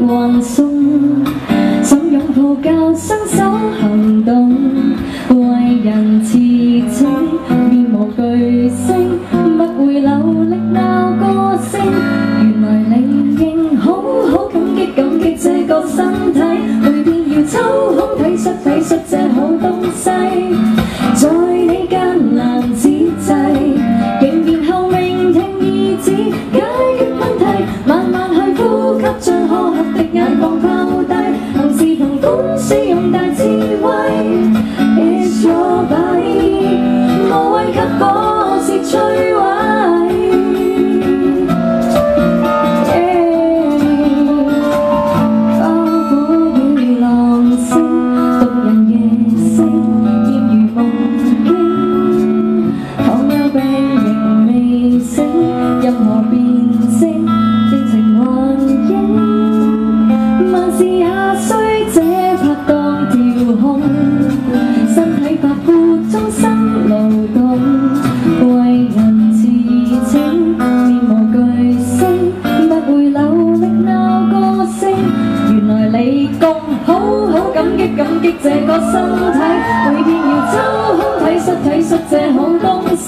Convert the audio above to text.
橫送，想擁抱教雙手行動，為人持證，面無懼色，不會流力鬧個性。原來你應好好感激這個身體，每天要抽空體恤這好東西，在你艱難之際，仍然後命聽意志解決問題，慢慢去呼吸，將苛刻的眼光拋低，行事同管使用大智慧。It's your body， 無謂給果實摧毀。花火與浪聲，動人夜聲，豔如夢境。糖尿病仍未醒，任何變聲，正情幻影。萬事也需這拍檔調控，身體發膚終身勞動，為人持證，面無懼色，不會流力鬧個性。原來你共好好感激這個身體，每天要抽空體恤這好東西。